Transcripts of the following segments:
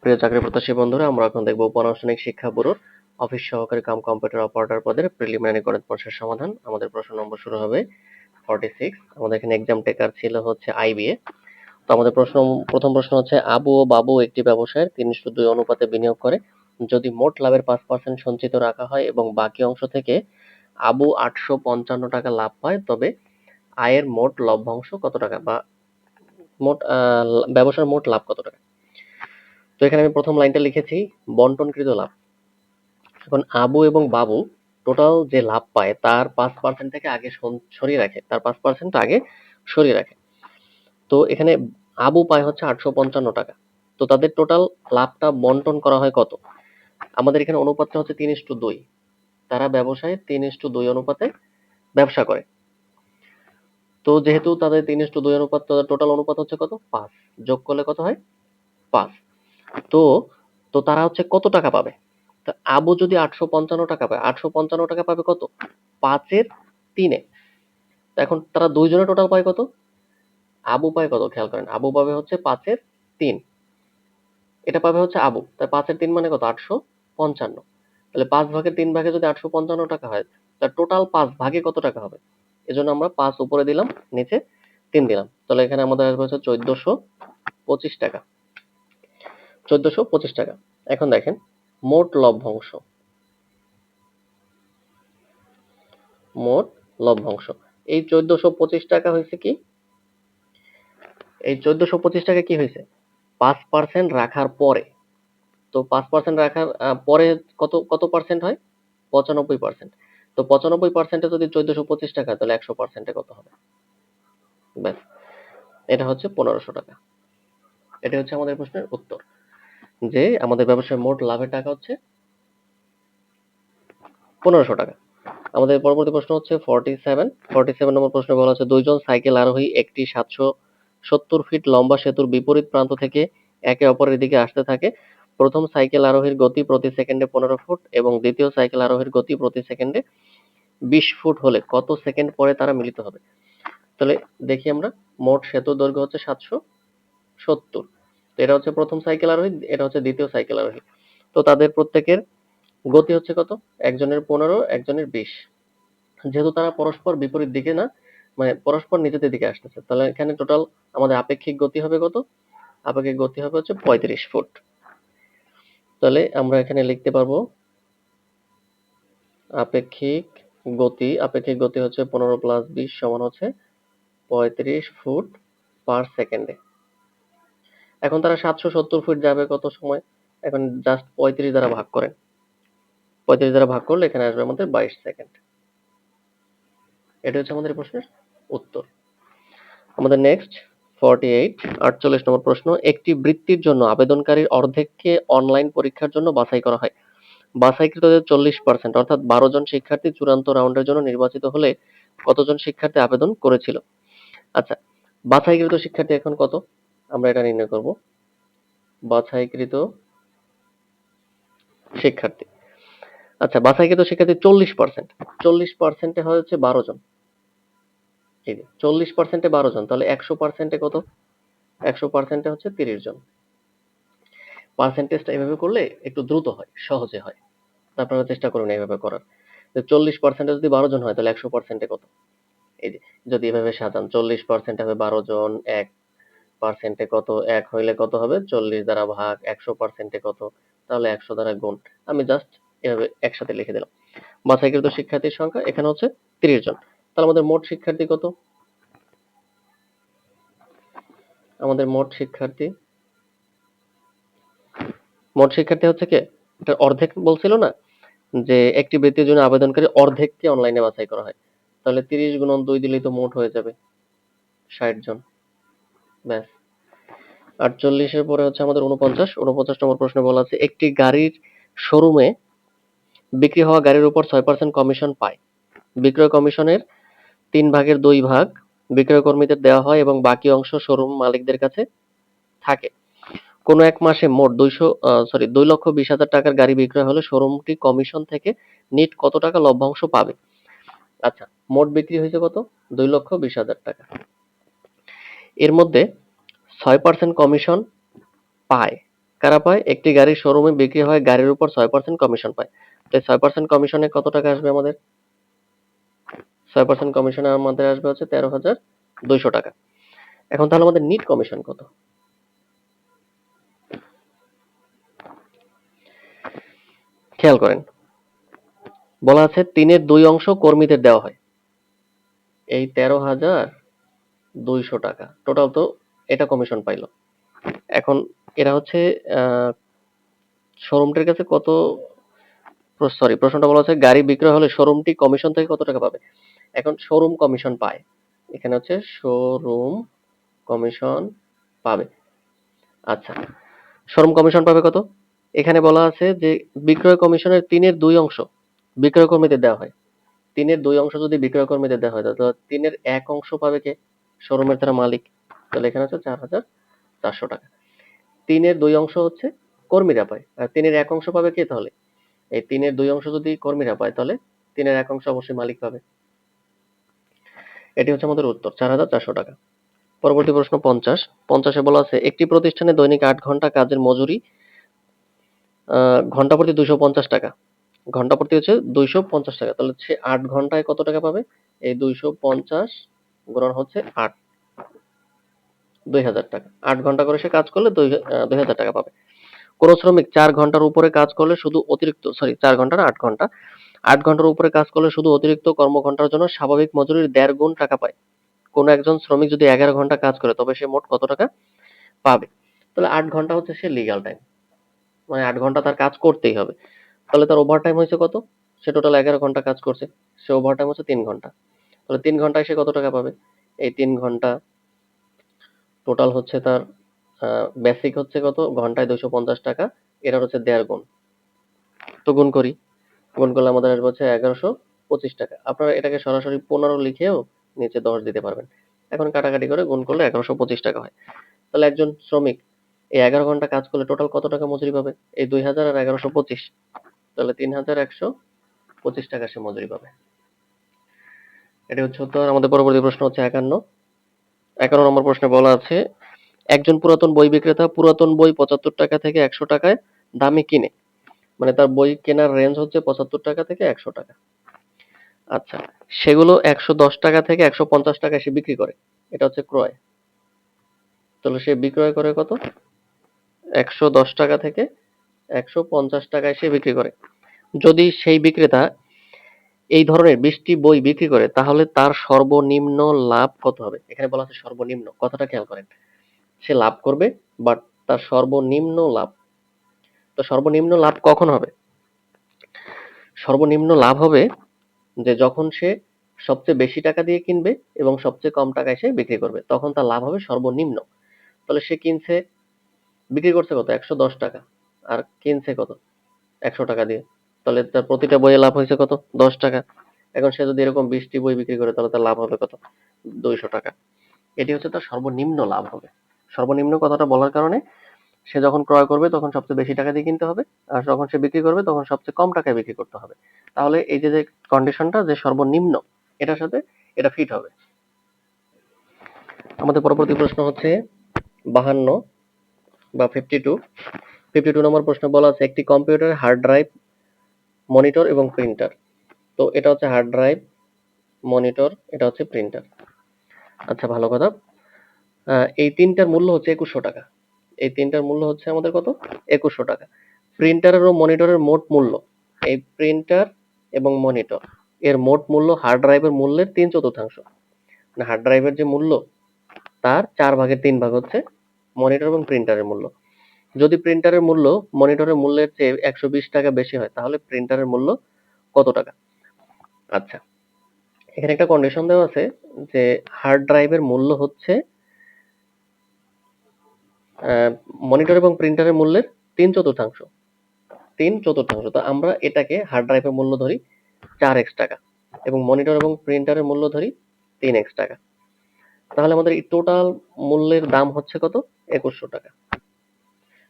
প্রিয় চাকরি প্রত্যাশী বন্ধুরা, আমরা এখন দেখব উপ-আনুষ্ঠানিক শিক্ষা ব্যুরোর অফিস সহকারী কাম কম্পিউটার অপারেটর পদের প্রিলিমিনারি গণিত প্রশ্নের সমাধান। আমাদের প্রশ্ন নম্বর শুরু হবে 46। আমাদের এখানে এক্সাম টেকার ছিল হচ্ছে আইবিএ। তো আমাদের প্রথম প্রশ্ন হচ্ছে, আবু ও বাবু একটি ব্যবসায়ের 3:2 অনুপাতে বিনিয়োগ করে। যদি মোট লাভের 5% সঞ্চিত রাখা হয় এবং বাকি অংশ থেকে আবু 855 টাকা লাভ পায়, তবে আয়ের মোট লভ্যাংশ কত টাকা, বা ব্যবসার মোট লাভ কত টাকা? তো এখানে আমি প্রথম লাইনটা লিখেছি বন্টনকৃত লাভ। এখন আবু এবং বাবু টোটাল যে লাভ পায় তার 5% থেকে আগে সরিয়ে রাখে, তার 5% আগে সরিয়ে রাখে। তো এখানে আবু পায় হচ্ছে 855 টাকা। তো তাদের টোটাল লাভটা বন্টন করা হয় কত? আমাদের এখানে অনুপাতটা হচ্ছে 3:2। তারা ব্যবসায় 3:2 অনুপাতে ব্যবসা করে। তো যেহেতু তাদের 3:2 অনুপাত, তাদের টোটাল অনুপাত হচ্ছে কত? 5। যোগ করলে কত হয়? 5। তো তো তারা হচ্ছে কত টাকা পাবে? তা আবু যদি 855 টাকা পায়, 855 টাকা পাবে কত? 5-এর 3-এ। এখন তারা দুইজনে টোটাল পায় কত? আবু পায় কত? খেয়াল করেন, আবু পাবে হচ্ছে 5-এর 3। এটা পাবে হচ্ছে আবু। তাই 5-এর 3 মানে কত? 855। তাহলে 5 ভাগের 3 ভাগে যদি 855 টাকা হয়, তাহলে টোটাল 5 ভাগে কত টাকা হবে? এজন্য আমরা 5 উপরে দিলাম, নিচে 3 দিলাম। তাহলে এখানে আমাদের আসবে হচ্ছে 1425 টাকা। 1425 টাকা। এখন দেখেন মোট লভ্যাংশ। মোট লভ্যাংশ। এই 1425 টাকা হয়েছে কি? এই 1425 টাকা কি হয়েছে? 5% রাখার পরে। তো 5% রাখার পরে কত পার্সেন্ট হয়? 95%। তো 95% যদি 1425 টাকা, তাহলে 100% কত হবে? ব্যাস, এটা হচ্ছে 1500 টাকা। এটা হচ্ছে আমাদের প্রশ্নের উত্তর, যে আমাদের ব্যবসায় মোট লাভের টাকা হচ্ছে 1500 টাকা। আমাদের পরবর্তী প্রশ্ন হচ্ছে 47 নম্বর প্রশ্নে বলা আছে, দুইজন সাইকেল আরোহী একটি 770 ফিট লম্বা সেতুর বিপরীত প্রান্ত থেকে একে অপরের দিকে আসতে থাকে। প্রথম সাইকেল আরোহীর গতি প্রতি সেকেন্ডে 15 ফুট এবং দ্বিতীয় সাইকেল আরোহীর গতি প্রতি সেকেন্ডে 20 ফুট হলে কত সেকেন্ড পরে তারা মিলিত হবে? তাহলে দেখি আমরা, মোট সেতুর দৈর্ঘ্য হচ্ছে 770। তো এটা হচ্ছে প্রথম সাইকেল আরোহী, এটা হচ্ছে দ্বিতীয় সাইকেল আরোহী। তো তাদের প্রত্যেকের গতি হচ্ছে কত? একজনের 15, একজনের 20। যেহেতু তারা পরস্পর বিপরীত দিকে না, মানে পরস্পর নিজেদের দিকে আসতেছে, তাহলে এখানে টোটাল আমাদের আপেক্ষিক গতি হবে কত? আপেক্ষিক গতি হবে হচ্ছে 35 ফুট। তাহলে আমরা এখানে লিখতে পারবো আপেক্ষিক গতি হচ্ছে 15 + 20 সমান হচ্ছে 35 ফুট পার সেকেন্ডে। এখন তারা 770 ফুট যাবে কত সময়? এখন জাস্ট 35 দ্বারা ভাগ করেন। 35 দ্বারা ভাগ করলে এখানে আসবে আমাদের 22 সেকেন্ড। এটা হচ্ছে আমাদের প্রশ্নের উত্তর। আমাদের নেক্সট 48 নম্বর প্রশ্ন, একটি বৃত্তির জন্য আবেদনকারীর অর্ধেককে অনলাইন পরীক্ষার জন্য বাছাই করা হয়। বাছাইকৃতদের 40% অর্থাৎ 12 জন শিক্ষার্থী চূড়ান্ত রাউন্ডের জন্য নির্বাচিত হলে কতজন শিক্ষার্থী আবেদন করেছিল? আচ্ছা, বাছাইকৃত শিক্ষার্থী এখন কত? আমরা এটা নির্ণয় করব। বাছাইকৃত শিক্ষার্থী, আচ্ছা, বাছাইকৃত শিক্ষার্থী 40%। 40%-এ হচ্ছে 12 জন। এই যে 40%-এ 12 জন, তাহলে 100%-এ কত? 100%-এ হচ্ছে 30 জন। পার্সেন্টেজটা এভাবে করলে একটু দ্রুত হয়, সহজে হয়। আপনারা চেষ্টা করুন এইভাবে করার। 40%-এ যদি 12 জন হয়, তাহলে 100%-এ কত? এই যে যদি এভাবে সাজান, 40% হবে 12 জন, 1%-এ কত? 1 হইলে কত হবে? 40 দ্বারা ভাগ, 100%-এ কত? তাহলে 100 দ্বারা গুণ। আমি জাস্ট এভাবে একসাথে লিখে দিলাম। বাছাইকৃত শিক্ষার্থীর সংখ্যা এখানে হচ্ছে 30 জন। তাহলে আমাদের মোট শিক্ষার্থী কত? আমাদের মোট শিক্ষার্থী হচ্ছে কে? এটা অর্ধেক বলছিল না, যে একটি বৃত্তির জন্য আবেদনকারী অর্ধেককে অনলাইনে বাছাই করা হয়। তাহলে 30 গুণন 2 দিলেই তো মোট হয়ে যাবে 60 জন। ব্যাস। 48 এর পরে হচ্ছে আমাদের 49 নম্বর প্রশ্নে বলা আছে, একটি গাড়ির শোরুমে বিক্রি হওয়া গাড়ির উপর 6% কমিশন পায়। বিক্রয় কমিশনের 3/2 ভাগ বিক্রয় কর্মীদের দেওয়া হয় এবং বাকি অংশ শোরুম মালিকদের কাছে থাকে। কোন এক মাসে মোট 2,20,000 টাকার গাড়ি বিক্রয় হলে শোরুমটি কমিশন থেকে নিট কত টাকা লভ্যাংশ পাবে? আচ্ছা, মোট বিক্রি হয়েছে কত? 2,20,000 টাকা। এর মধ্যে 6% কমিশন পায় কারা পায়? একটি গাড়ি শোরুমে বিক্রি হয়, গাড়ির উপর 6% কমিশন পায়। তো 6% কমিশনে কত টাকা আসবে আমাদের? 6% কমিশনে আমাদের আসবে হচ্ছে 13,200 টাকা। এখন তাহলে আমাদের নিট কমিশন কত? খেয়াল করেন, বলা আছে 3/2 অংশ কর্মীদের দেওয়া হয়। এই 13,200 টাকা টোটাল, তো এটা কমিশন পাইলো। এখন এরা হচ্ছে শোরুমটির কাছে কত, সরি, প্রশ্নটা বলা হচ্ছে গাড়ি বিক্রয় হলে শোরুমটি কমিশন থেকে কত টাকা পাবে। এখন শোরুম কমিশন পায়, এখানে হচ্ছে শোরুম কমিশন পাবে। আচ্ছা, শোরুম কমিশন পাবে কত? এখানে বলা আছে যে বিক্রয় কমিশনের 3/2 অংশ বিক্রয় কর্মীদের দেওয়া হয়। 3/2 অংশ যদি বিক্রয় কর্মীদের দেওয়া হয়, তো 3/1 অংশ পাবে কে? শোরুমের যারা মালিক। তাহলে এখানে হচ্ছে 4,400 টাকা। 3/2 অংশ হচ্ছে কর্মীরা পায়, আর 3/1 অংশ পাবে কে তাহলে? এই 3/2 অংশ যদি কর্মীরা পায়, তাহলে 3/1 অংশ অবশ্যই মালিক পাবে। এটি হচ্ছে আমাদের উত্তর, 4,400 টাকা। পরবর্তী প্রশ্ন 50। 50-এ বলা আছে একটি প্রতিষ্ঠানে দৈনিক 8 ঘন্টা কাজের মজুরি ঘন্টা প্রতি 250 টাকা। ঘন্টা প্রতি হচ্ছে 250 টাকা। তাহলে সে 8 ঘন্টায় কত টাকা পাবে? এই 250 গুণন হচ্ছে 8, 2,000 টাকা। 8 ঘন্টা করে সে কাজ করলে 2,000 টাকা পাবে। কোন শ্রমিক 4 ঘন্টার উপরে কাজ করলে শুধু অতিরিক্ত, সরি, 4 ঘন্টা না, 8 ঘন্টা। 8 ঘন্টার উপরে কাজ করলে শুধু অতিরিক্ত কর্মঘণ্টার জন্য স্বাভাবিক মজুরির 1.5 গুণ টাকা পায়। কোন একজন শ্রমিক যদি 11 ঘন্টা কাজ করে, তবে সে মোট কত টাকা পাবে? তাহলে 8 ঘন্টা হচ্ছে সে লিগ্যাল টাইম, মানে 8 ঘন্টা তার কাজ করতেই হবে। তাহলে তার ওভারটাইম হয়েছে কত? সে টোটাল 11 ঘন্টা কাজ করছে, সে ওভারটাইম হচ্ছে 3 ঘন্টা। তাহলে 3 ঘন্টায় সে কত টাকা পাবে? এই 3 ঘন্টা টোটাল হচ্ছে তার বেসিক হচ্ছে কত? ঘন্টায় 250 টাকা, এটার হচ্ছে 1.5 গুণ। তো গুণ করি, গুণ করলে আমাদের আসবে হচ্ছে 1125 টাকা। আপনারা এটাকে সরাসরি 15 লিখেও নিচে 10 দিতে পারবেন। এখন কাটাকাটি করে গুণ করলে 1125 টাকা হয়। তাহলে একজন শ্রমিক এই 11 ঘন্টা কাজ করলে টোটাল কত টাকা মজুরি পাবে? এই 2,000 আর 1125, তাহলে 3,125 টাকা সে মজুরি পাবে। এটা হচ্ছে উত্তর। আমাদের পরবর্তী প্রশ্ন হচ্ছে 51। 51 নম্বর প্রশ্নে বলা আছে একজন পুরাতন বই বিক্রেতা পুরাতন বই 75 টাকা থেকে 100 টাকায় দামে কিনে, মানে তার বই কেনার রেঞ্জ হচ্ছে 75 টাকা থেকে 100 টাকা। আচ্ছা, সেগুলো 110 টাকা থেকে 150 টাকায় সে বিক্রি করে, এটা হচ্ছে ক্রয়। তাহলে সে বিক্রয় করে কত? 110 টাকা থেকে 150 টাকায় সে বিক্রি করে। যদি সেই বিক্রেতা এই ধরনের 20টি বই বিক্রি করে, তাহলে তার সর্বনিম্ন লাভ কত হবে? এখানে বলা আছে সর্বনিম্ন, কথাটা খেয়াল করেন। সে লাভ করবে, বাট তার সর্বনিম্ন লাভ। তো সর্বনিম্ন লাভ কখন হবে? সর্বনিম্ন লাভ হবে যে যখন সে সবচেয়ে বেশি টাকা দিয়ে কিনবে এবং সবচেয়ে কম টাকায় সে বিক্রি করবে, তখন তার লাভ হবে সর্বনিম্ন। তাহলে সে কিনছে, বিক্রি করছে কত? 110 টাকা, আর কিনছে কত? 100 টাকা দিয়ে। তাহলে তার প্রতিটা বইয়ে লাভ হয়েছে কত? 10 টাকা। এখন সে যদি এরকম 20টি বই বিক্রি করে, তাহলে তার লাভ হবে কত? 200 টাকা। এটি হচ্ছে তার সর্বনিম্ন লাভ হবে। সর্বনিম্ন কথাটা বলার কারণে সে যখন ক্রয় করবে তখন সবচেয়ে বেশি টাকা দিয়ে কিনতে হবে, আর যখন সে বিক্রি করবে তখন সবচেয়ে কম টাকায় বিক্রি করতে হবে। তাহলে এই যে যে কন্ডিশনটা যে সর্বনিম্ন, এটার সাথে এটা ফিট হবে। আমাদের পরবর্তী প্রশ্ন হচ্ছে 52 বা 52। 52 নম্বর প্রশ্ন বলা আছে একটি কম্পিউটার হার্ড ড্রাইভ, মনিটর এবং প্রিন্টার। তো এটা হচ্ছে হার্ড ড্রাইভ, মনিটর, এটা হচ্ছে প্রিন্টার। আচ্ছা, ভালো কথা। এই তিনটার মূল্য হচ্ছে 2100 টাকা। এই তিনটার মূল্য হচ্ছে আমাদের কত? 2100 টাকা। প্রিন্টারের ও মনিটরের মোট মূল্য, এই প্রিন্টার এবং মনিটর এর মোট মূল্য হার্ড ড্রাইভের মূল্যের 3/4। মানে হার্ড ড্রাইভের যে মূল্য, তার 4/3 হচ্ছে মনিটর এবং প্রিন্টারের মূল্য। যদি প্রিন্টারের মূল্য মনিটরের মূল্যের চেয়ে 120 টাকা বেশি হয়, তাহলে প্রিন্টারের মূল্য কত টাকা? আচ্ছা, এখানে একটা কন্ডিশন দেওয়া আছে যে হার্ড ড্রাইভের মূল্য হচ্ছে মনিটর এবং প্রিন্টারের মূল্যের 3/4। 3/4। তো আমরা এটাকে হার্ড ড্রাইভের মূল্য ধরি 4x টাকা এবং মনিটর এবং প্রিন্টারের মূল্য ধরি 3x টাকা। তাহলে আমাদের এই টোটাল মূল্যের দাম হচ্ছে কত? 2100 টাকা।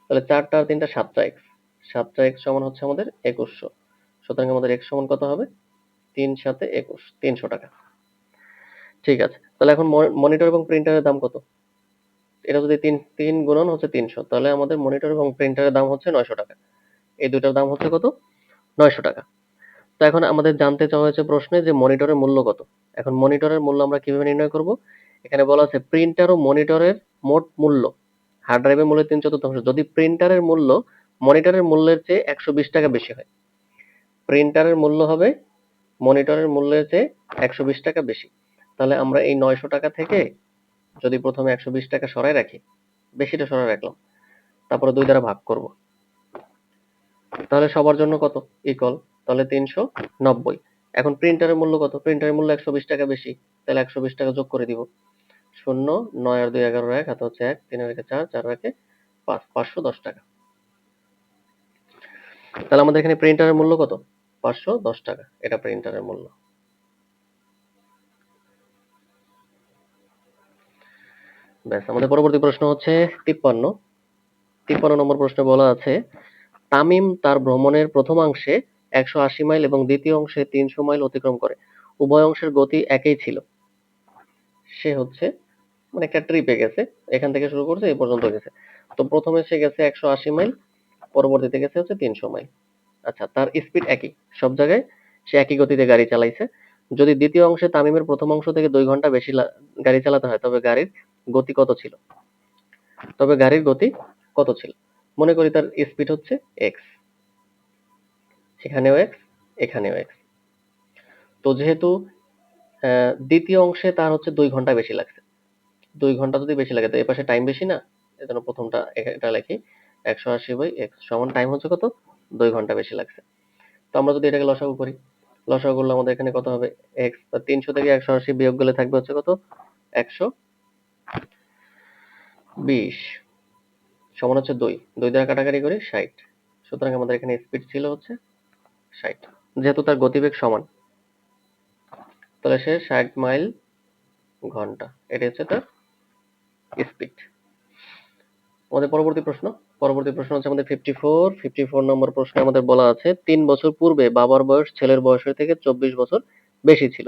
তাহলে 4টা আর 3টা 7x, 7x সমান হচ্ছে আমাদের 2100। সুতরাং আমাদের x সমান কত হবে? 3 7 21, 300 টাকা। ঠিক আছে, তাহলে এখন মনিটর এবং প্রিন্টারের দাম কত? এটা যদি 3 গুণন হচ্ছে 300, তাহলে আমাদের মনিটর এবং প্রিন্টারের দাম হচ্ছে 900 টাকা। এই দুইটার দাম হচ্ছে কত? 900 টাকা। তো এখন আমাদের জানতে চাওয়া হয়েছে প্রশ্নে যে মনিটরের মূল্য কত। এখন মনিটরের মূল্য আমরা কিভাবে নির্ণয় করব? এখানে বলা আছে প্রিন্টার ও মনিটরের মোট মূল্য হার্ড ড্রাইভের মূল্যের 3/4 যদি প্রিন্টারের মূল্য মনিটরের মূল্যের চেয়ে 120 টাকা বেশি হয়, প্রিন্টারের মূল্য হবে মনিটরের মূল্যের চেয়ে 120 টাকা বেশি, তাহলে আমরা এই 900 টাকা থেকে যদি প্রথমে 120 টাকা সরাই রাখি, বেশিটা সরাই রাখলাম, তারপরে 2 দ্বারা ভাগ করব, তাহলে সবার জন্য কত? ইকুয়াল, তাহলে 390। এখন প্রিন্টারের মূল্য কত? প্রিন্টারের মূল্য 120 টাকা বেশি, তাহলে 120 টাকা যোগ করে দিব। 0, 9 আর 2 11 এক, হাতে হচ্ছে 1, 3 আর 1 4, 4 আর 1 5, 510 টাকা। তাহলে আমাদের এখানে প্রিন্টারের মূল্য কত? 510 টাকা, এটা প্রিন্টারের মূল্য। ব্যাস, আমাদের পরবর্তী প্রশ্ন হচ্ছে 53 নম্বর প্রশ্নে বলা আছে তামিম তার ভ্রমণের প্রথমাংশে 180 মাইল এবং দ্বিতীয় অংশে 300 মাইল অতিক্রম করে, উভয় অংশের গতি একই ছিল। সে হচ্ছে মানে একটা ট্রিপে গেছে, এখান থেকে শুরু করছে এই পর্যন্ত গেছে। তো প্রথমে সে গেছে 180 মাইল, পরবর্তীতে গেছে হচ্ছে 300 মাইল। আচ্ছা, তার স্পিড একই, সব জায়গায় সে একই গতিতে গাড়ি চালাইছে। যদি দ্বিতীয় অংশে তামিমের প্রথম অংশ থেকে 2 ঘন্টা বেশি গাড়ি চালাতে হয়, তবে গাড়ির গতি কত ছিল? মনে করি তার স্পিড হচ্ছে এক্স, এখানেও এক্স, এখানেও এক্স। তো যেহেতু দ্বিতীয় অংশে তার হচ্ছে 2 ঘন্টা বেশি লাগছে, 2 ঘন্টা যদি বেশি লাগে তো এই পাশে টাইম বেশি না, এজন্য প্রথমটা এটা লিখি 180/x সমান টাইম হচ্ছে কত? 2 ঘন্টা বেশি লাগছে। তো আমরা যদি এটাকে লসাগু করি, লসাগু করলে আমাদের এখানে কত হবে? x, 300 থেকে 180 বিয়োগ গেলে থাকবে হচ্ছে কত? 120 সমান হচ্ছে 2, 2 দ্বারা কাটাকাটি করি 60। সুতরাং আমাদের এখানে স্পিড ছিল হচ্ছে 60, যেহেতু তার গতিবেগ সমান, তাহলে সে 60 মাইল ঘন্টা, এটা হচ্ছে তার স্পিড। আমাদের পরবর্তী প্রশ্ন হচ্ছে আমাদের 54 নম্বর প্রশ্নে আমাদের বলা আছে 3 বছর পূর্বে বাবার বয়স ছেলের বয়সের থেকে 24 বছর বেশি ছিল।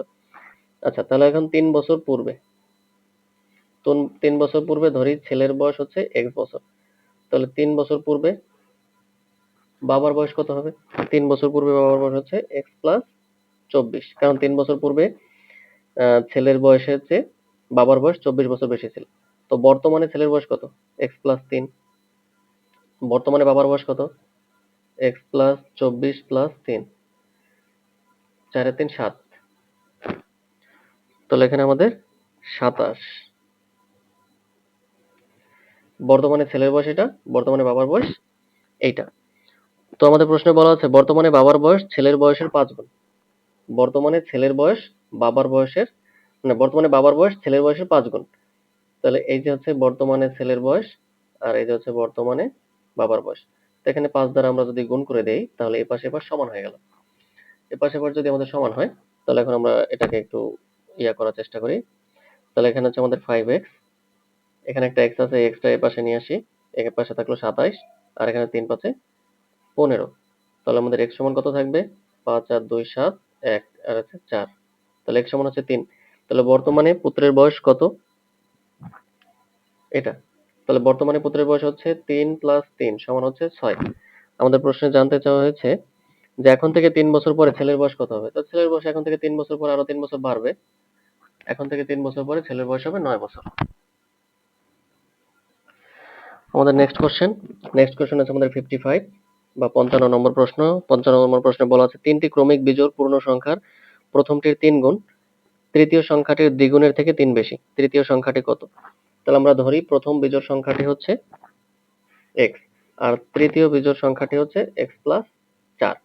আচ্ছা, তাহলে এখন 3 বছর পূর্বে, তো 3 বছর পূর্বে ধরি ছেলের বয়স হচ্ছে x বছর, তাহলে 3 বছর পূর্বে বাবার বয়স কত হবে? 3 বছর পূর্বে বাবার বয়স হচ্ছে x প্লাস 24, কারণ 3 বছর পূর্বে ছেলের বয়সের চেয়ে বাবার বয়স 24 বছর বেশি ছিল। তো বর্তমানে ছেলের বয়স কত? x plus 3। বর্তমানে বাবার বয়স কত? x প্লাস 24 প্লাস 3, 4 আর 3 7, তাহলে এখানে আমাদের 27। বর্তমানে ছেলের বয়স এটা, বর্তমানে বাবার বয়স এইটা। তো আমাদের প্রশ্নে বলা আছে বর্তমানে বাবার বয়স ছেলের বয়সের 5 গুণ। বর্তমানে ছেলের বয়স বাবার বয়সের, মানে বর্তমানে বাবার বয়স ছেলের বয়সের 5 গুণ। তাহলে এই যে হচ্ছে বর্তমানে ছেলের বয়স, আর এই যে হচ্ছে বর্তমানে বাবার বয়স। তো এখানে 5 দ্বারা আমরা যদি গুণ করে দেই, তাহলে এই পাশে এবার সমান হয়ে গেল। এই পাশে এবার যদি আমাদের সমান হয়, তাহলে এখন আমরা এটাকে একটু করার চেষ্টা করি। তাহলে এখানে হচ্ছে আমাদের 5x, এখানে একটা x আছে, x টা এই পাশে নিয়ে আসি, এক পাশে থাকলো 27, আর এখানে 3 পাশে 15। তাহলে আমাদের x সমান কত থাকবে? 5 আর 2 7, 1 আর আছে 4, তাহলে x সমান হচ্ছে 3। তাহলে বর্তমানে পুত্রের বয়স কত? এটা। তাহলে বর্তমানে পুত্রের বয়স হচ্ছে 3 প্লাস 3 সমান হচ্ছে 6। আমাদের প্রশ্নে জানতে চাওয়া হয়েছে যে এখন থেকে 3 বছর পরে ছেলের বয়স কত হবে? তো ছেলের বয়স এখন থেকে 3 বছর পরে আরো 3 বছর বাড়বে। এখন থেকে 3 বছর পরে ছেলের বয়স হবে 9 বছর। আমাদের নেক্সট কোশ্চেন আছে আমাদের 55 বা 55 নম্বর প্রশ্ন। 55 নম্বর প্রশ্নে বলা আছে 3টি ক্রমিক বিজোড় পূর্ণ সংখ্যার প্রথমটির 3 গুণ, তৃতীয় সংখ্যাটির দ্বিগুণের থেকে 3 বেশি। তৃতীয় সংখ্যাটি কত? তাহলে আমরা ধরি প্রথম বিজোড় সংখ্যাটি হচ্ছে x, আর তৃতীয় বিজোড় সংখ্যাটি হচ্ছে x প্লাস 4।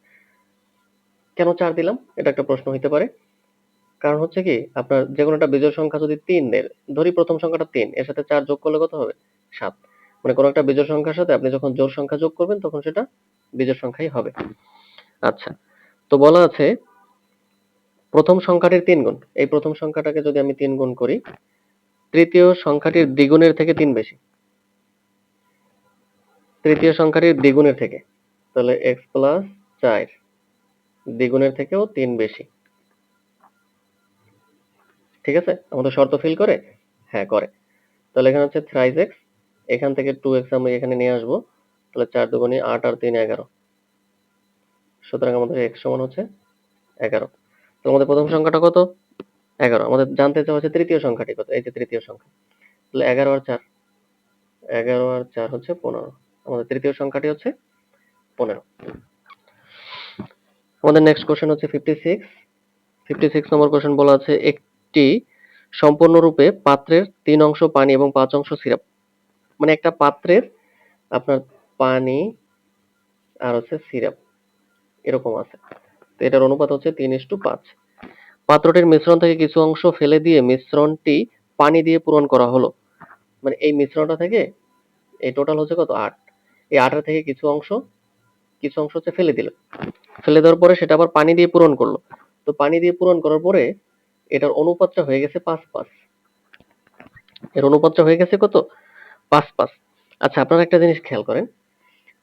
কেন 4 দিলাম? এটা একটা প্রশ্ন হইতে পারে। কারণ হচ্ছে কি, আপনার যেকোনো একটা বিজোড় সংখ্যা যদি 3 এর, ধরি প্রথম সংখ্যাটা 3, এর সাথে 4 যোগ করলে কত হবে? 7। মানে কোনো একটা বিজোড় সংখ্যার সাথে আপনি যখন জোড় সংখ্যা যোগ করবেন তখন সেটা বিজোড় সংখ্যাই হবে। আচ্ছা, তো বলা আছে প্রথম সংখ্যাটির 3 গুণ। এই প্রথম সংখ্যাটাকে যদি আমি 3 গুণ করি, তৃতীয় সংখ্যাটির দ্বিগুণের থেকে 3 বেশি। তৃতীয় সংখ্যাটির দ্বিগুণের থেকে, তাহলে x প্লাস 4 দ্বিগুণের থেকেও 3 বেশি। ঠিক আছে? আমাদের শর্ত ফিল করে? হ্যাঁ, করে। তাহলে এখানে হচ্ছে থ্রাইস এক্স, এখান থেকে 2x আমরা এখানে নিয়ে আসবো, তাহলে 4 দুগুণে 8 আর 3 11। সুতরাং আমাদের x সমান হচ্ছে 11। তো আমাদের প্রথম সংখ্যাটা কত? 11। আমাদের জানতে চাওয়া হচ্ছে তৃতীয় সংখ্যাটি কত? এই যে তৃতীয় সংখ্যা। তাহলে 11 আর 4, 11 আর 4 হচ্ছে 15। আমাদের তৃতীয় সংখ্যাটি হচ্ছে 15। আমাদের নেক্সট কোশ্চেন হচ্ছে 56 নম্বর কোশ্চেন বলা আছে, একটি সম্পূর্ণরূপে পাত্রের 3 অংশ পানি এবং 5 অংশ সিরাপ। মানে একটা পাত্রের আপনার পানি আর হচ্ছে সিরাপ এরকম আছে। তো এটার অনুপাত হচ্ছে 3:5। পাত্রটির মিশ্রণ থেকে কিছু অংশ ফেলে দিয়ে মিশ্রণটি পানি দিয়ে পূরণ করা হলো। মানে এই মিশ্রণটা থেকে এই টোটাল হচ্ছে কত? 8। এই 8 থেকে কিছু অংশ হচ্ছে ফেলে দিল। ফেলে দেওয়ার পরে সেটা আবার পানি দিয়ে পূরণ করলো। তো পানি দিয়ে পূরণ করার পরে এটার অনুপাতটা হয়ে গেছে 5:5। এর অনুপাতটা হয়ে গেছে কত? 5:5। আচ্ছা, আপনারা একটা জিনিস খেয়াল করেন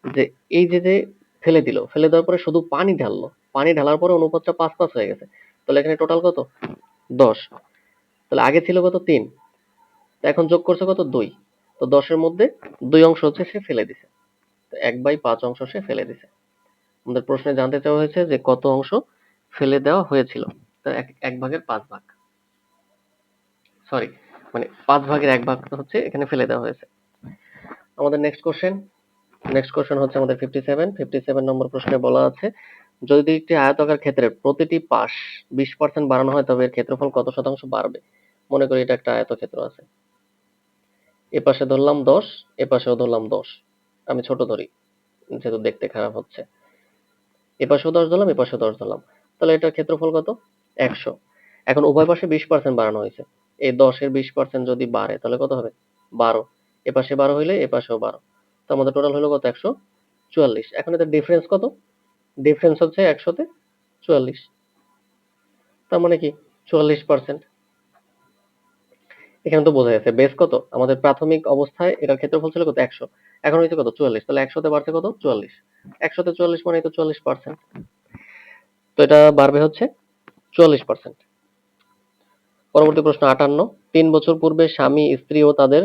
যে এই যে ফেলে দিল, ফেলে দেওয়ার পরে শুধু পানি ঢাললো, পানি ঢালার পরে অনুপাতটা 5:5 হয়ে গেছে। তাহলে এখানে টোটাল কত? 10। তাহলে আগে ছিল কত? 3। তো এখন যোগ করছে কত? 2। তো 10 এর মধ্যে 2 অংশ হচ্ছে সে ফেলে দিছে। তো 1/5 অংশ সে ফেলে দিছে। আমাদের প্রশ্নে জানতে চাওয়া হয়েছে যে কত অংশ ফেলে দেওয়া হয়েছিল। তো 1/5 ভাগ, সরি, মানে 5/1 ভাগ হচ্ছে এখানে ফেলে দেওয়া হয়েছে। আমাদের নেক্সট কোশ্চেন হচ্ছে আমাদের 57 নম্বর প্রশ্নে বলা আছে, যদি একটি আয়তাকার ক্ষেত্রের প্রতিটি পাশ 20% বাড়ানো হয় তবে এর ক্ষেত্রফল কত শতাংশ বাড়বে? মনে করি এটা একটা আয়তক্ষেত্র আছে, এ পাশে ধরলাম 10, এ পাশেও ধরলাম 10। আমি ছোট ধরি যেহেতু দেখতে খারাপ হচ্ছে। এ পাশেও 10 ধরলাম, এ পাশেও 10 ধরলাম। তাহলে এটার ক্ষেত্রফল কত? 100। এখন উভয় পাশে 20% বাড়ানো হয়েছে। এই 10 এর 20% যদি বাড়ে তাহলে কত হবে? 12। এ পাশে 12 হইলে এ পাশেও 12। তো আমাদের টোটাল হলো কত? 144। এখন এদের ডিফারেন্স কত? ডিফারেন্স হচ্ছে 100 তে 44। তার মানে কি? 44%। এখানে তো বোঝা যাচ্ছে বেস কত? আমাদের প্রাথমিক অবস্থায় এটার ক্ষেত্রফল ছিল কত? 100। এখন হয়েছে কত? 44। তাহলে 100 তে বাড়ছে কত? 44। 100 তে 44 মানে তো 40%। তো এটা বাড়বে হচ্ছে 44%। পরবর্তী প্রশ্ন 58। 3 বছর পূর্বে স্বামী, স্ত্রী ও তাদের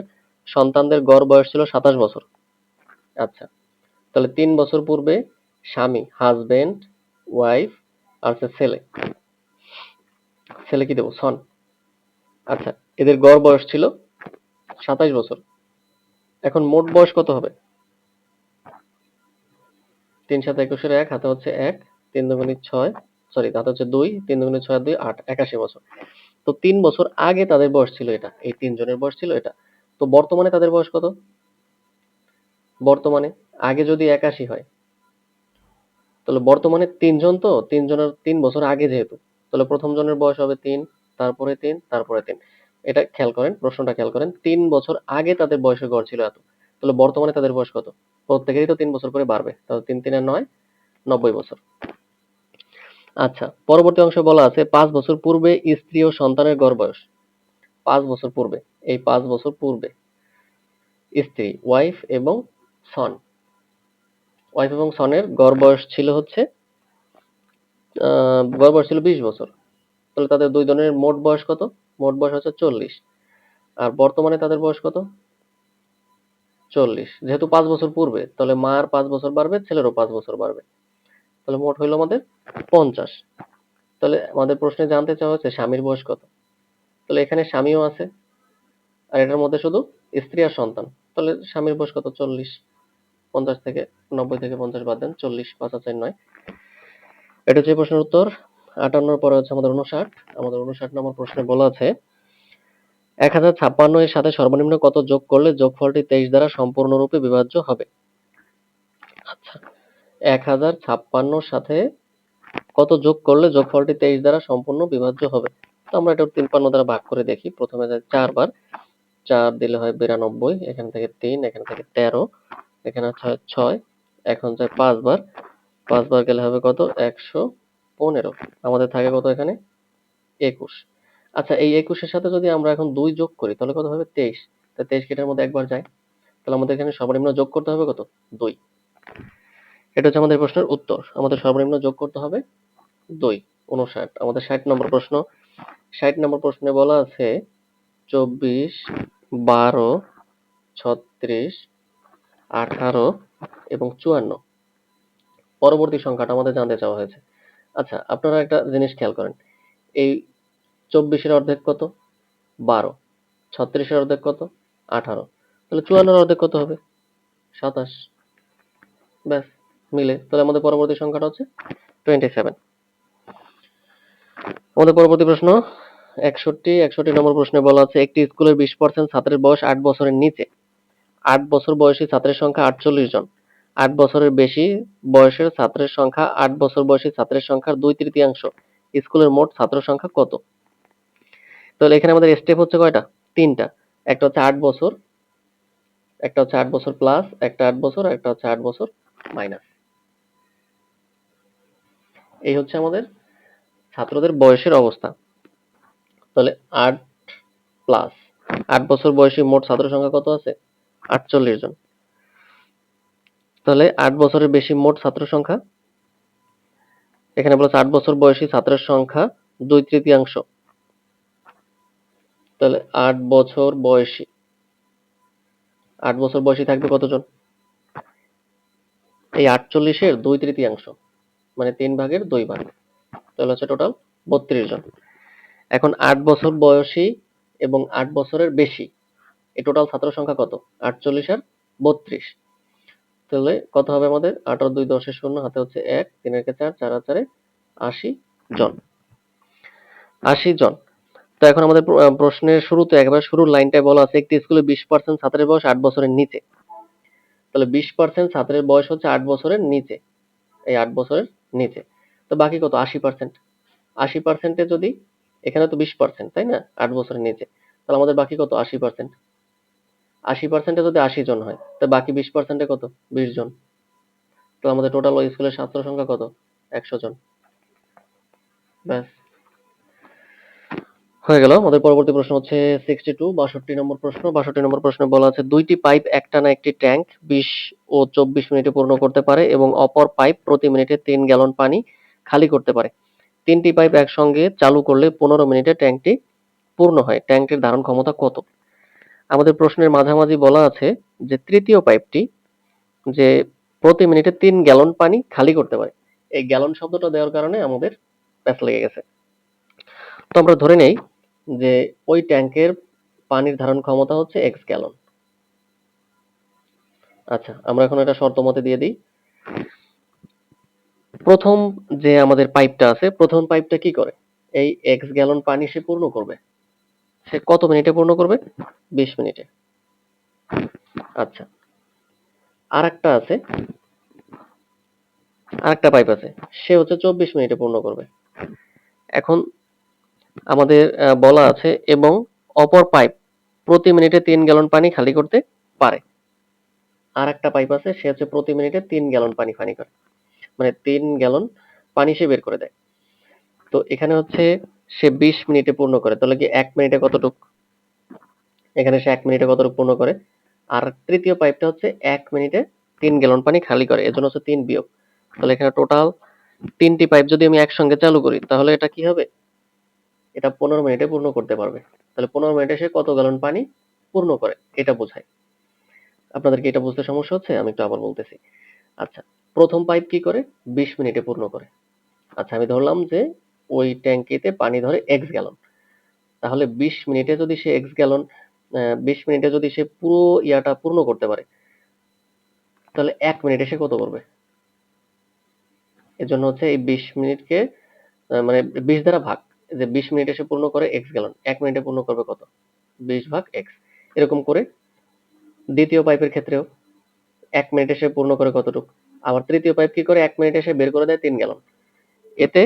সন্তানদের গড় বয়স ছিল 27 বছর। আচ্ছা, তাহলে 3 বছর পূর্বে স্বামী, হাজবেন্ড, ওয়াইফ আর হচ্ছে ছেলে। ছেলে কি দেবো? সন। আচ্ছা, এদের গড় বয়স ছিল 27 বছর। এখন মোট বয়স কত হবে? 3 7 21 1 হাতে হচ্ছে 1, 3 দুগুণে 6, সরি হাতে হচ্ছে 2, 3 দুগুণে 6 আর 2 8, 81 বছর। তো 3 বছর আগে তাদের বয়স ছিল এটা। এই 3 জনের বয়স ছিল এটা। তো বর্তমানে তাদের বয়স কত? বর্তমানে আগে যদি 81 হয়, তাহলে বর্তমানে 3 জন, তো 3 জনের 3 বছর আগে যেহেতু, তাহলে প্রথম জনের বয়স হবে 3, তারপরে 3, তারপরে 3। এটা খেয়াল করেন, প্রশ্নটা খেয়াল করেন। 3 বছর আগে তাদের বয়সের গড় ছিল এত। তাহলে বর্তমানে তাদের বয়স কত? প্রত্যেকেরই তো 3 বছর করে বাড়বে। তাহলে 3 3 9, 90 বছর। আচ্ছা, পরবর্তী অংশে বলা আছে 5 বছর পূর্বে স্ত্রী ও সন্তানের গড় বয়স। 5 বছর পূর্বে, এই 5 বছর পূর্বে স্ত্রী, ওয়াইফ এবং সন, ওয়াইফ এবং সনের গড় বয়স ছিল হচ্ছে গড় বয়স ছিল 20 বছর। তাহলে তাদের দুই জনের মোট বয়স কত? মোট বয়স হচ্ছে 40। আর বর্তমানে তাদের বয়স কত? 40। যেহেতু 5 বছর পূর্বে, তাহলে মার 5 বছর বাড়বে, ছেলেরও 5 বছর বাড়বে। তাহলে মোট হইল আমাদের 50। তাহলে আমাদের প্রশ্নে জানতে চাওয়া হচ্ছে স্বামীর বয়স কত? তাহলে এখানে স্বামীও আছে, আর এটার মধ্যে শুধু স্ত্রী আর সন্তান। তাহলে স্বামীর বয়স কত? 40। 50 থেকে 90 থেকে 50 বাদ দেন, 40, 5 আর 4 9। এটা হচ্ছে এই প্রশ্নের উত্তর। 58 পরে হচ্ছে আমাদের 59। আমাদের 59 নম্বর প্রশ্নে বলা আছে 1056 এর সাথে সর্বনিম্ন কত যোগ করলে যোগফলটি 23 দ্বারা সম্পূর্ণরূপে বিভাজ্য হবে? আচ্ছা, 1056 সাথে কত যোগ করলে যোগফলটি 23 দ্বারা সম্পূর্ণ বিভাজ্য হবে? তো আমরা এটা 53 দ্বারা ভাগ করে দেখি। প্রথমে যায় 4 বার, 4 দিলে হয় 92, এখান থেকে 3, এখান থেকে 13, এখানে আছে 6, এখন যায় 5 বার, 5 বার গেলে হবে কত? 115। আমাদের থাকে কত এখানে? 21। আচ্ছা, এই 21 এর সাথে যদি আমরা এখন 2 যোগ করি তাহলে কত হবে? 23। তা 23 কি এটার মধ্যে একবার যায়? তাহলে আমাদের এখানে সর্বনিম্ন যোগ করতে হবে কত? 2। এটা হচ্ছে আমাদের প্রশ্নের উত্তর। আমাদের সর্বনিম্ন যোগ করতে হবে 2। 59। আমাদের 60 নম্বর প্রশ্ন। 60 নম্বর প্রশ্নে বলা আছে 24, 12, 36, 18 এবং 54। পরবর্তী সংখ্যাটা আমাদের জানতে চাওয়া হয়েছে। আচ্ছা, আপনারা একটা জিনিস খেয়াল করেন, এই 24-এর অর্ধেক কত? 12। 36-এর অর্ধেক কত? 18। তাহলে 54-এর অর্ধেক কত হবে? 27। ব্যাস, মিলে। তাহলে আমাদের পরবর্তী সংখ্যাটা হচ্ছে 27। আমাদের পরবর্তী প্রশ্ন 61 নম্বর প্রশ্নে বলা আছে, একটি স্কুলের 20% ছাত্রের বয়স 8 বছরের নিচে। 8 বছর বয়সী ছাত্রের সংখ্যা 48 জন। 8 বছরের বেশি বয়সের ছাত্রের সংখ্যা 8 বছর বয়সী ছাত্রের সংখ্যার 2/3। স্কুলের মোট ছাত্র সংখ্যা কত? তাহলে এখানে আমাদের স্টেপ হচ্ছে কয়টা? 3টা। একটা হচ্ছে 8 বছর, একটা হচ্ছে 8 বছর প্লাস, একটা 8 বছর, আর একটা হচ্ছে 8 বছর মাইনাস। এই হচ্ছে আমাদের ছাত্রদের বয়সের অবস্থা। তাহলে 8 প্লাস 8 বছর বয়সী মোট ছাত্র সংখ্যা কত আছে? 48 জন। তাহলে 8 বছরের বেশি মোট ছাত্র সংখ্যা, এখানে বলেছে 8 বছর বয়সী ছাত্রের সংখ্যা 2/3। তাহলে 8 বছর বয়সী থাকবে কতজন? এই 48-এর 2/3, মানে 3 ভাগের 2 ভাগ। তাহলে হচ্ছে টোটাল 32 জন। এখন 8 বছর বয়সী এবং 8 বছরের বেশি, এই টোটাল ছাত্র সংখ্যা কত? 48 আর 32। তাহলে কত হবে আমাদের? 8 আর 2 10 এর 0, হাতে হচ্ছে 1, 3 এর 4, 4 আর 4 80 জন। 80 জন। তো এখন আমাদের প্রশ্নের শুরুতে, একেবারে শুরুর লাইনটায় বলা আছে, একটি স্কুলে 20% ছাত্রের বয়স 8 বছরের নিচে। তাহলে 20% ছাত্রের বয়স হচ্ছে 8 বছরের নিচে, এই 8 বছরের নিচে। তো বাকি কত? 80%। 80%-এ যদি, এখানে তো 20%, তাই না? 8 বছরের নিচে। তাহলে আমাদের বাকি কত? 80%। 80%-এ যদি 80 জন হয়, তো বাকি 20%-এ কত? 20 জন। তো আমাদের টোটাল ওই স্কুলের ছাত্র সংখ্যা কত? 100 জন। ব্যাস, হয়ে গেল। আমাদের পরবর্তী প্রশ্ন হচ্ছে 62 নম্বর প্রশ্ন। 62 নম্বর প্রশ্নে বলা আছে, দুইটি পাইপ একটানা একটি ট্যাঙ্ক 20 ও 24 মিনিটে পূর্ণ করতে পারে এবং অপর পাইপ প্রতি মিনিটে 3 গ্যালন পানি খালি করতে পারে। তিনটি পাইপ একসঙ্গে চালু করলে 15 মিনিটে ট্যাঙ্কটি পূর্ণ হয়। ট্যাঙ্কটির ধারণ ক্ষমতা কত? আমাদের প্রশ্নের মাঝামাঝি বলা আছে যে তৃতীয় পাইপটি যে প্রতি মিনিটে 3 গ্যালন পানি খালি করতে পারে। এই গ্যালন শব্দটা দেওয়ার কারণে আমাদের প্যাচ লেগে গেছে। তো আমরা ধরে নেই যে ওই ট্যাঙ্কের পানির ধারণ ক্ষমতা হচ্ছে এক্স গ্যালন। আচ্ছা, আমরা এখন এটা শর্ত মতে দিয়ে দিই। প্রথম যে আমাদের পাইপটা আছে, প্রথম পাইপটা কি করে? এই এক্স গ্যালন পানি সে পূর্ণ করবে। সে কত মিনিটে পূর্ণ করবে? 20 মিনিটে। আচ্ছা, আরেকটা আছে, আরেকটা পাইপ আছে, সে হচ্ছে 24 মিনিটে পূর্ণ করবে। এখন আমাদের বলা আছে এবং অপর পাইপ প্রতি মিনিটে 3 গ্যালন পানি খালি করতে পারে। আরেকটা পাইপ আছে, সে হচ্ছে প্রতি মিনিটে 3 গ্যালন পানি পানি করে, মানে 3 গ্যালন পানি সে বের করে দেয়। তো এখানে হচ্ছে সে 20 মিনিটে পূর্ণ করে, তাহলে কি 1 মিনিটে কতটুক? এখানে সে 1 মিনিটে কতটুক পূর্ণ করে? আর তৃতীয় পাইপটা হচ্ছে 1 মিনিটে 3 গ্যালন পানি খালি করে, এজন্য হচ্ছে 3 বিয়োগ। তাহলে এখানে টোটাল 3টি পাইপ যদি আমি একসঙ্গে চালু করি, তাহলে এটা কি হবে? এটা 15 মিনিটে পূর্ণ করতে পারবে। তাহলে 15 মিনিটে সে কত গ্যালন পানি পূর্ণ করে, এটা বোঝায়। আপনাদের কি এটা বুঝতে সমস্যা হচ্ছে? আমি একটু আবার বলতেছি। আচ্ছা, প্রথম পাইপ কি করে? 20 মিনিটে পূর্ণ করে। আচ্ছা, আমি ধরলাম যে ওই ট্যাঙ্কিতে পানি ধরে এক্স গ্যালন। তাহলে 20 মিনিটে যদি সে এক্স গ্যালন, 20 মিনিটে যদি সে পুরো ইয়াটা পূর্ণ করতে পারে, তাহলে 1 মিনিটে সে কত করবে? এজন্য হচ্ছে এই 20 মিনিটকে মানে 20 দ্বারা ভাগ। যে 20 মিনিটে সে পূর্ণ করে এক্স গ্যালন, 1 মিনিটে পূর্ণ করবে কত? 20 ভাগ এক্স। এরকম করে দ্বিতীয় পাইপের ক্ষেত্রেও 1 মিনিটে সে পূর্ণ করে কতটুক? আবার তৃতীয় পাইপ কি করে? 1 মিনিটে সে বের করে দেয় 3 গ্যালন। এতে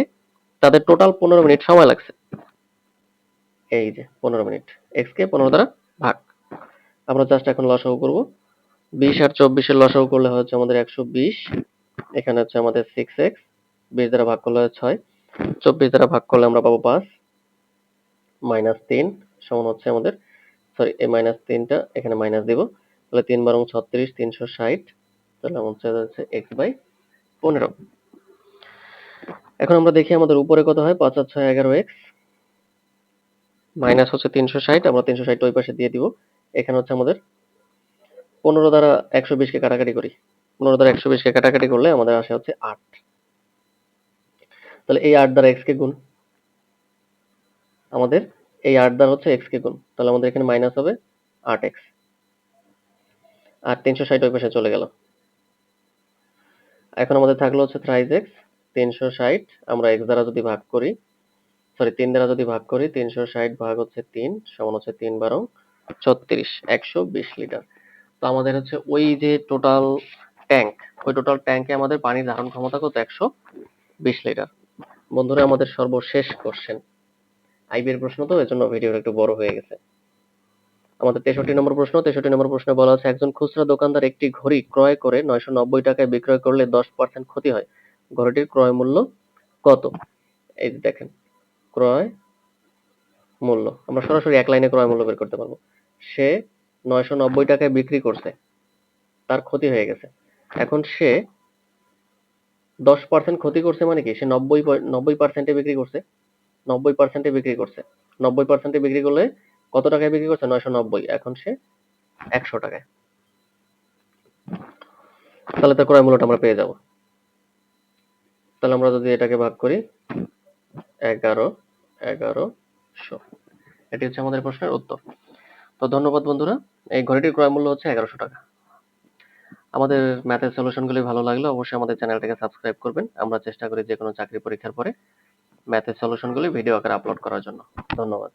তাদের টোটাল 15 মিনিট সময় লাগছে। এই যে 15 মিনিট। এক্স কে 15 দ্বারা ভাগ। আমরা জাস্ট এখন লসাগু করব। 20 আর 24 এর লসাগু করলে হচ্ছে আমাদের 120। এখানে হচ্ছে আমাদের 6x, 20 দ্বারা ভাগ করলে হয় 6, 24 দ্বারা ভাগ করলে আমরা পাবো 5, -3 সমান হচ্ছে আমাদের, সরি, এই -3টা এখানে মাইনাস দিব। তাহলে 3 বারং 36, 360। তাহলে হচ্ছে x/15। এখন আমরা দেখি আমাদের উপরে কত হয়। 5 আর 6 11x, মাইনাস হচ্ছে 360, আমরা 360 ওই পাশে দিয়ে দিব। এখানে হচ্ছে আমাদের 15 দ্বারা 120 কে কাটাকাটি করি। 15 দ্বারা 120 কে কাটাকাটি করলে আমাদের আসে হচ্ছে 8। তাহলে এই 8 দ্বারা x কে গুণ। আমাদের এই 8 দ্বারা হচ্ছে x কে গুণ। তাহলে আমাদের এখানে মাইনাস হবে 8x। আর 360 ওই পাশে চলে গেল। এখন আমাদের থাকলো হচ্ছে thrice x। 360 আমরা x দ্বারা যদি ভাগ করি, 3 দ্বারা যদি ভাগ করি, 360 ভাগ হচ্ছে 3 সমান হচ্ছে 3 12 36, 120 লিটার। তো আমাদের হচ্ছে ওই যে টোটাল ট্যাঙ্ক, ওই টোটাল ট্যাঙ্কে আমাদের পানির ধারণ ক্ষমতা কত? 120 লিটার। বন্ধুরা, আমাদের সর্বশেষ কোশ্চেন। আইবির প্রশ্ন তো, এজন্য ভিডিওটা একটু বড় হয়ে গেছে। আমাদের 63 নম্বর প্রশ্ন। 63 নম্বর প্রশ্নে বলা আছে, একজন খুচরা দোকানদার একটি ঘড়ি ক্রয় করে 990 টাকায় বিক্রয় করলে 10% ক্ষতি হয়। ঘড়িটির ক্রয় মূল্য কত? এই যে দেখেন, ক্রয় মূল্য আমরা সরাসরি এক লাইনে ক্রয় মূল্য বের করতে পারবো। সে 990 টাকায় বিক্রি করছে, তার ক্ষতি হয়ে গেছে। এখন সে 10% ক্ষতি করছে মানে কি? সে 90% বিক্রি করছে। 90% বিক্রি করছে। 90% বিক্রি করলে কত টাকায় বিক্রি করছে? 990। এখন সে 100 টাকায়। তাহলে তার ক্রয় মূল্যটা আমরা পেয়ে যাব। তাহলে আমরা যদি এটাকে ভাগ করি 1100, এটি হচ্ছে আমাদের প্রশ্নের উত্তর। তো ধন্যবাদ বন্ধুরা। এই ঘড়িটির ক্রয় মূল্য হচ্ছে 1100 টাকা। আমাদের ম্যাথের সলিউশনগুলি ভালো লাগলে অবশ্যই আমাদের চ্যানেলটাকে সাবস্ক্রাইব করবেন। আমরা চেষ্টা করি যে কোনো চাকরি পরীক্ষার পরে ম্যাথের সলিউশনগুলি ভিডিও আকারে আপলোড করার জন্য। ধন্যবাদ।